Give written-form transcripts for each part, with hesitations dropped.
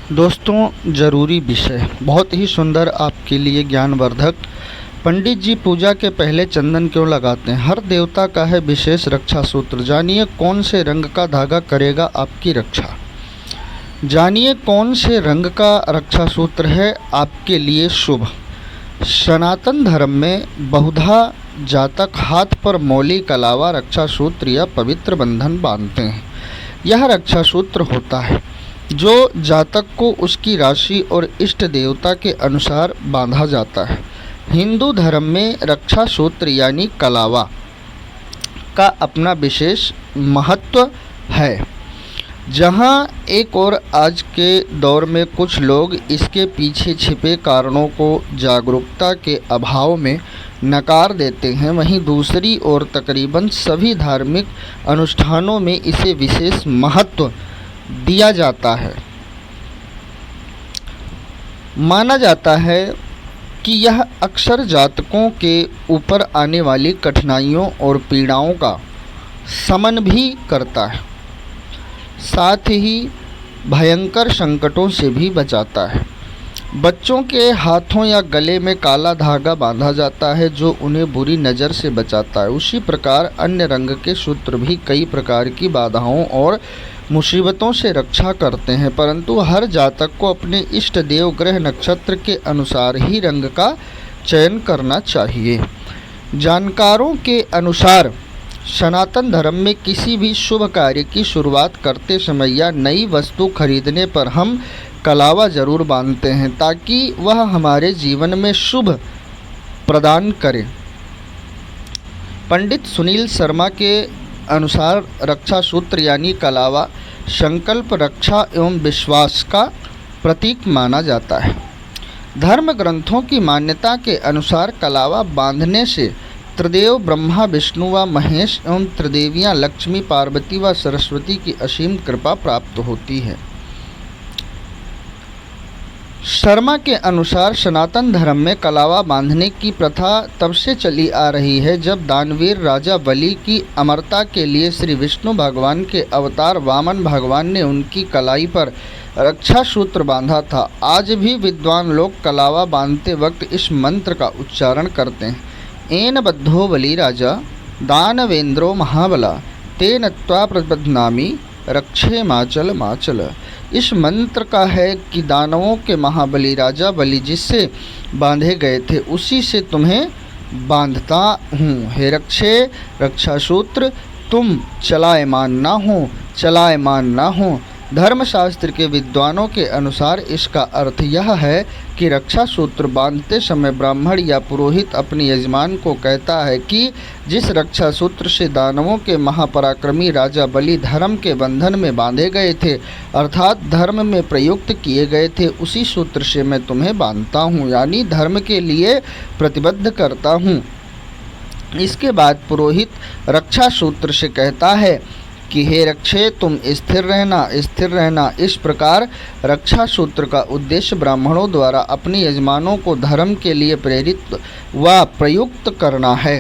दोस्तों, ज़रूरी विषय बहुत ही सुंदर आपके लिए ज्ञानवर्धक। पंडित जी पूजा के पहले चंदन क्यों लगाते हैं? हर देवता का है विशेष रक्षा सूत्र। जानिए कौन से रंग का धागा करेगा आपकी रक्षा। जानिए कौन से रंग का रक्षा सूत्र है आपके लिए शुभ। सनातन धर्म में बहुधा जातक हाथ पर मौली के अलावा रक्षा सूत्र या पवित्र बंधन बांधते हैं। यह रक्षा सूत्र होता है जो जातक को उसकी राशि और इष्ट देवता के अनुसार बांधा जाता है। हिंदू धर्म में रक्षा सूत्र यानी कलावा का अपना विशेष महत्व है। जहां एक और आज के दौर में कुछ लोग इसके पीछे छिपे कारणों को जागरूकता के अभाव में नकार देते हैं, वहीं दूसरी ओर तकरीबन सभी धार्मिक अनुष्ठानों में इसे विशेष महत्व दिया जाता है। माना जाता है कि यह अक्सर जातकों के ऊपर आने वाली कठिनाइयों और पीड़ाओं का शमन भी करता है, साथ ही भयंकर संकटों से भी बचाता है। बच्चों के हाथों या गले में काला धागा बांधा जाता है जो उन्हें बुरी नज़र से बचाता है। उसी प्रकार अन्य रंग के सूत्र भी कई प्रकार की बाधाओं और मुसीबतों से रक्षा करते हैं, परंतु हर जातक को अपने इष्ट देव ग्रह नक्षत्र के अनुसार ही रंग का चयन करना चाहिए। जानकारों के अनुसार सनातन धर्म में किसी भी शुभ कार्य की शुरुआत करते समय या नई वस्तु खरीदने पर हम कलावा जरूर बांधते हैं ताकि वह हमारे जीवन में शुभ प्रदान करे। पंडित सुनील शर्मा के अनुसार रक्षा सूत्र यानी कलावा संकल्प, रक्षा एवं विश्वास का प्रतीक माना जाता है। धर्म ग्रंथों की मान्यता के अनुसार कलावा बांधने से त्रिदेव ब्रह्मा, विष्णु व महेश एवं त्रिदेवियाँ लक्ष्मी, पार्वती व सरस्वती की असीम कृपा प्राप्त होती है। शर्मा के अनुसार सनातन धर्म में कलावा बांधने की प्रथा तब से चली आ रही है जब दानवीर राजा बलि की अमरता के लिए श्री विष्णु भगवान के अवतार वामन भगवान ने उनकी कलाई पर रक्षा सूत्र बांधा था। आज भी विद्वान लोग कलावा बांधते वक्त इस मंत्र का उच्चारण करते हैं। एन बद्धो बलि राजा दानवेंद्रो महाबला तेन त्वा प्रबध्नामि रक्षे माचल माचल। इस मंत्र का है कि दानवों के महाबली राजा बलि जिससे बांधे गए थे उसी से तुम्हें बांधता हूँ। हे रक्षे रक्षा सूत्र, तुम चलायमान ना हो, चलायमान ना हो। धर्मशास्त्र के विद्वानों के अनुसार इसका अर्थ यह है कि रक्षा सूत्र बांधते समय ब्राह्मण या पुरोहित अपने यजमान को कहता है कि जिस रक्षा सूत्र से दानवों के महापराक्रमी राजा बलि धर्म के बंधन में बांधे गए थे, अर्थात धर्म में प्रयुक्त किए गए थे, उसी सूत्र से मैं तुम्हें बांधता हूँ, यानी धर्म के लिए प्रतिबद्ध करता हूँ। इसके बाद पुरोहित रक्षा सूत्र से कहता है कि हे रक्षे, तुम स्थिर रहना, स्थिर रहना। इस प्रकार रक्षा सूत्र का उद्देश्य ब्राह्मणों द्वारा अपने यजमानों को धर्म के लिए प्रेरित व प्रयुक्त करना है।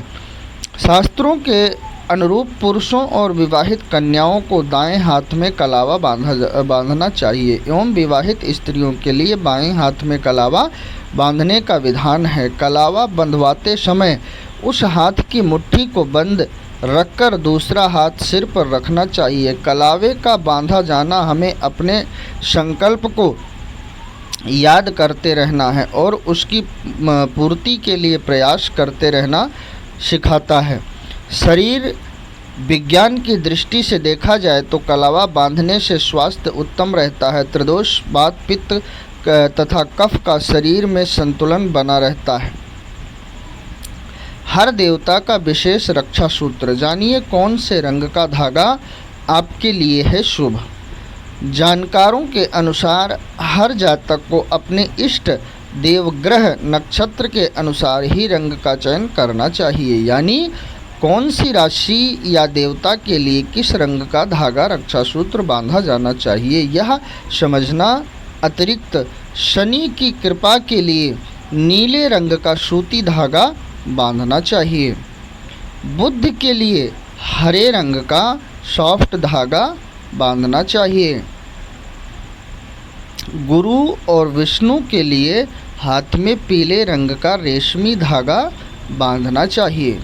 शास्त्रों के अनुरूप पुरुषों और विवाहित कन्याओं को दाएं हाथ में कलावा बांधना चाहिए एवं विवाहित स्त्रियों के लिए बाएं हाथ में कलावा बांधने का विधान है। कलावा बंधवाते समय उस हाथ की मुट्ठी को बंद रखकर दूसरा हाथ सिर पर रखना चाहिए। कलावे का बांधा जाना हमें अपने संकल्प को याद करते रहना है और उसकी पूर्ति के लिए प्रयास करते रहना सिखाता है। शरीर विज्ञान की दृष्टि से देखा जाए तो कलावा बांधने से स्वास्थ्य उत्तम रहता है। त्रिदोष, वात, पित्त तथा कफ का शरीर में संतुलन बना रहता है। हर देवता का विशेष रक्षा सूत्र। जानिए कौन से रंग का धागा आपके लिए है शुभ। जानकारों के अनुसार हर जातक को अपने इष्ट देव ग्रह नक्षत्र के अनुसार ही रंग का चयन करना चाहिए, यानी कौन सी राशि या देवता के लिए किस रंग का धागा रक्षा सूत्र बांधा जाना चाहिए, यह समझना अतिरिक्त शनि की कृपा के लिए नीले रंग का सूती धागा बांधना चाहिए। बुध के लिए हरे रंग का सॉफ्ट धागा बांधना चाहिए। गुरु और विष्णु के लिए हाथ में पीले रंग का रेशमी धागा बांधना चाहिए।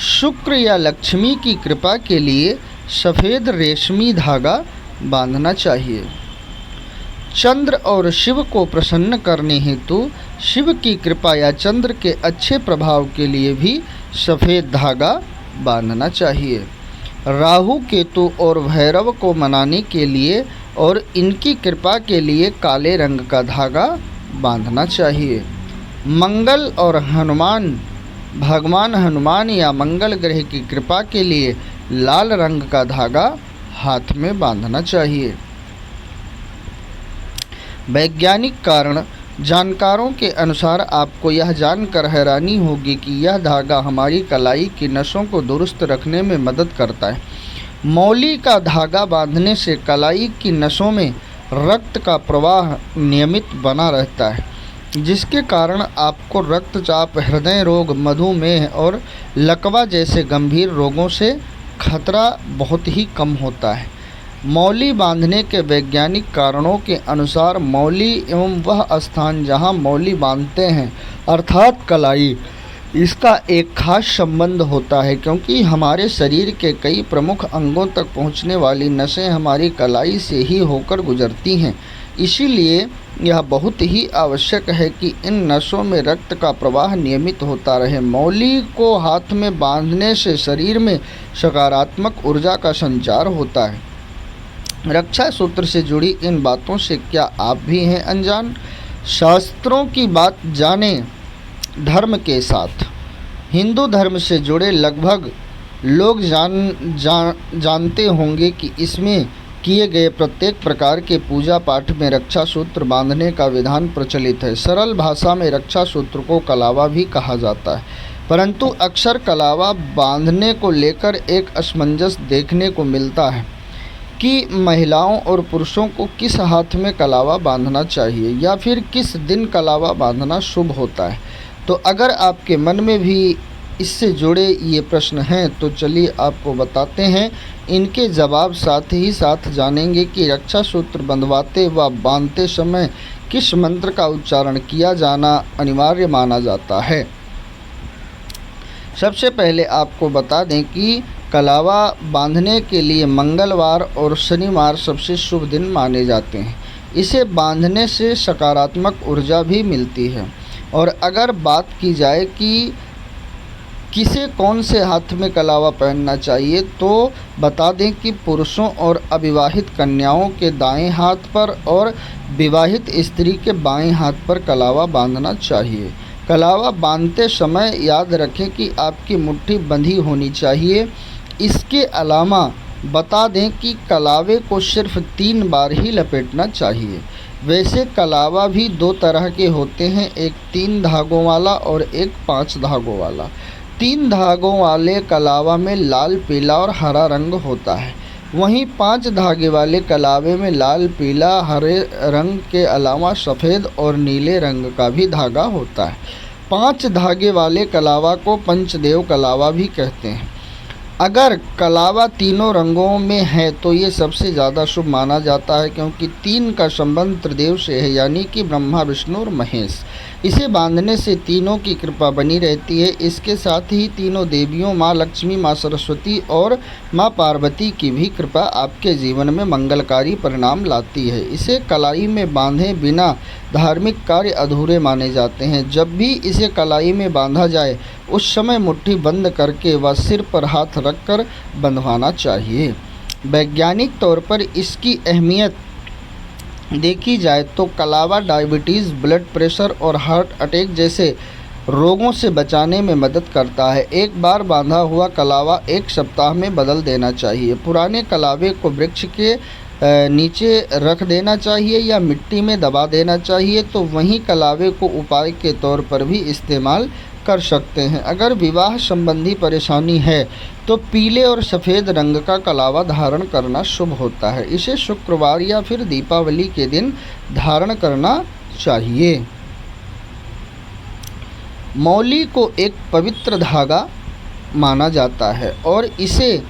शुक्र या लक्ष्मी की कृपा के लिए सफ़ेद रेशमी धागा बांधना चाहिए। चंद्र और शिव को प्रसन्न करने हेतु शिव की कृपा या चंद्र के अच्छे प्रभाव के लिए भी सफ़ेद धागा बांधना चाहिए। राहु, केतु और भैरव को मनाने के लिए और इनकी कृपा के लिए काले रंग का धागा बांधना चाहिए। मंगल और हनुमान, भगवान हनुमान या मंगल ग्रह की कृपा के लिए लाल रंग का धागा हाथ में बांधना चाहिए। वैज्ञानिक कारण, जानकारों के अनुसार आपको यह जानकर हैरानी होगी कि यह धागा हमारी कलाई की नसों को दुरुस्त रखने में मदद करता है। मौली का धागा बांधने से कलाई की नसों में रक्त का प्रवाह नियमित बना रहता है, जिसके कारण आपको रक्तचाप, हृदय रोग, मधुमेह और लकवा जैसे गंभीर रोगों से खतरा बहुत ही कम होता है। मौली बांधने के वैज्ञानिक कारणों के अनुसार मौली एवं वह स्थान जहां मौली बांधते हैं अर्थात कलाई, इसका एक खास संबंध होता है, क्योंकि हमारे शरीर के कई प्रमुख अंगों तक पहुंचने वाली नसें हमारी कलाई से ही होकर गुजरती हैं। इसीलिए यह बहुत ही आवश्यक है कि इन नसों में रक्त का प्रवाह नियमित होता रहे। मौली को हाथ में बांधने से शरीर में सकारात्मक ऊर्जा का संचार होता है। रक्षा सूत्र से जुड़ी इन बातों से क्या आप भी हैं अनजान? शास्त्रों की बात जाने धर्म के साथ। हिंदू धर्म से जुड़े लगभग लोग जानते होंगे कि इसमें किए गए प्रत्येक प्रकार के पूजा पाठ में रक्षा सूत्र बांधने का विधान प्रचलित है। सरल भाषा में रक्षा सूत्र को कलावा भी कहा जाता है, परंतु अक्सर कलावा बांधने को लेकर एक असमंजस देखने को मिलता है कि महिलाओं और पुरुषों को किस हाथ में कलावा बांधना चाहिए या फिर किस दिन कलावा बांधना शुभ होता है। तो अगर आपके मन में भी इससे जुड़े ये प्रश्न हैं तो चलिए आपको बताते हैं इनके जवाब। साथ ही साथ जानेंगे कि रक्षा सूत्र बंधवाते व बांधते समय किस मंत्र का उच्चारण किया जाना अनिवार्य माना जाता है। सबसे पहले आपको बता दें कि कलावा बांधने के लिए मंगलवार और शनिवार सबसे शुभ दिन माने जाते हैं। इसे बांधने से सकारात्मक ऊर्जा भी मिलती है। और अगर बात की जाए कि किसे कौन से हाथ में कलावा पहनना चाहिए, तो बता दें कि पुरुषों और अविवाहित कन्याओं के दाएं हाथ पर और विवाहित स्त्री के बाएं हाथ पर कलावा बांधना चाहिए। कलावा बांधते समय याद रखें कि आपकी मुट्ठी बंधी होनी चाहिए। इसके अलावा बता दें कि कलावे को सिर्फ 3 बार ही लपेटना चाहिए। वैसे कलावा भी 2 तरह के होते हैं, एक 3 धागों वाला और एक 5 धागों वाला। 3 धागों वाले कलावा में लाल, पीला और हरा रंग होता है, वहीं 5 धागे वाले कलावे में लाल, पीला, हरे रंग के अलावा सफ़ेद और नीले रंग का भी धागा होता है। 5 धागे वाले कलावा को पंचदेव कलावा भी कहते हैं। अगर कलावा तीनों रंगों में है तो ये सबसे ज़्यादा शुभ माना जाता है, क्योंकि 3 का संबंध त्रिदेव से है, यानी कि ब्रह्मा, विष्णु और महेश। इसे बांधने से तीनों की कृपा बनी रहती है। इसके साथ ही तीनों देवियों माँ लक्ष्मी, माँ सरस्वती और माँ पार्वती की भी कृपा आपके जीवन में मंगलकारी परिणाम लाती है। इसे कलाई में बांधे बिना धार्मिक कार्य अधूरे माने जाते हैं। जब भी इसे कलाई में बांधा जाए उस समय मुट्ठी बंद करके व सिर पर हाथ रखकर बंधवाना चाहिए। वैज्ञानिक तौर पर इसकी अहमियत देखी जाए तो कलावा डायबिटीज़, ब्लड प्रेशर और हार्ट अटैक जैसे रोगों से बचाने में मदद करता है। एक बार बांधा हुआ कलावा 1 सप्ताह में बदल देना चाहिए। पुराने कलावे को वृक्ष के नीचे रख देना चाहिए या मिट्टी में दबा देना चाहिए। तो वहीं कलावे को उपाय के तौर पर भी इस्तेमाल कर सकते हैं। अगर विवाह संबंधी परेशानी है तो पीले और सफ़ेद रंग का कलावा धारण करना शुभ होता है। इसे शुक्रवार या फिर दीपावली के दिन धारण करना चाहिए। मौली को एक पवित्र धागा माना जाता है और इसे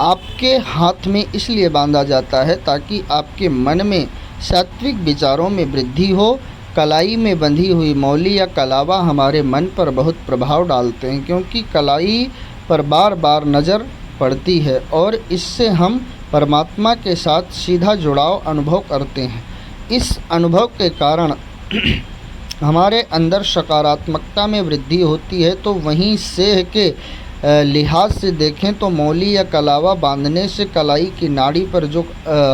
आपके हाथ में इसलिए बांधा जाता है ताकि आपके मन में सात्विक विचारों में वृद्धि हो। कलाई में बंधी हुई मौली या कलावा हमारे मन पर बहुत प्रभाव डालते हैं, क्योंकि कलाई पर बार बार नज़र पड़ती है और इससे हम परमात्मा के साथ सीधा जुड़ाव अनुभव करते हैं। इस अनुभव के कारण हमारे अंदर सकारात्मकता में वृद्धि होती है। तो वहीं सेह के लिहाज से देखें तो मौली या कलावा बांधने से कलाई की नाड़ी पर जो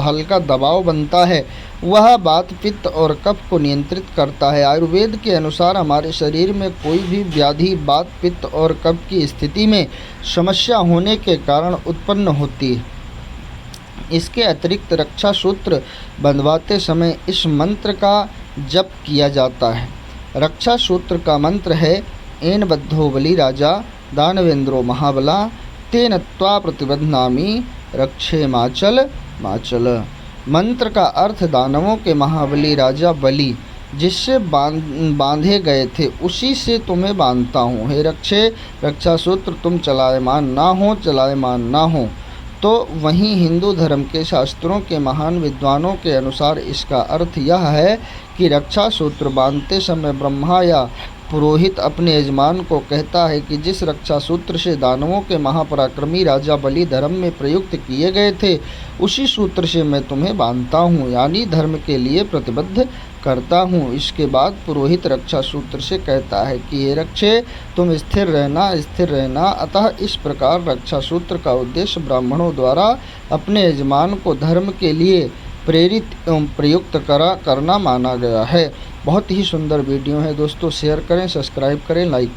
हल्का दबाव बनता है वह वात, पित्त और कफ को नियंत्रित करता है। आयुर्वेद के अनुसार हमारे शरीर में कोई भी व्याधि वात, पित्त और कफ की स्थिति में समस्या होने के कारण उत्पन्न होती है। इसके अतिरिक्त रक्षा सूत्र बंधवाते समय इस मंत्र का जप किया जाता है। रक्षा सूत्र का मंत्र है एन बद्धो बलि राजा दानवेंद्रो महाबला तेन त्वा प्रतिबध्नामि रक्षे माचल माचल। मंत्र का अर्थ दानवों के महाबली राजा बलि जिससे बांधे गए थे उसी से तुम्हें बांधता हूँ। हे रक्षे, रक्षा सूत्र तुम चलायमान ना हो। तो वहीं हिंदू धर्म के शास्त्रों के महान विद्वानों के अनुसार इसका अर्थ यह है कि रक्षा सूत्र बांधते समय ब्रह्मा या पुरोहित अपने यजमान को कहता है कि जिस रक्षा सूत्र से दानवों के महापराक्रमी राजा बलि धर्म में प्रयुक्त किए गए थे उसी सूत्र से मैं तुम्हें बांधता हूँ, यानी धर्म के लिए प्रतिबद्ध करता हूँ। इसके बाद पुरोहित रक्षा सूत्र से कहता है कि हे रक्षे, तुम स्थिर रहना। अतः इस प्रकार रक्षा सूत्र का उद्देश्य ब्राह्मणों द्वारा अपने यजमान को धर्म के लिए प्रेरित एवं प्रयुक्त करना माना गया है। बहुत ही सुंदर वीडियो है दोस्तों, शेयर करें, सब्सक्राइब करें, लाइक करें।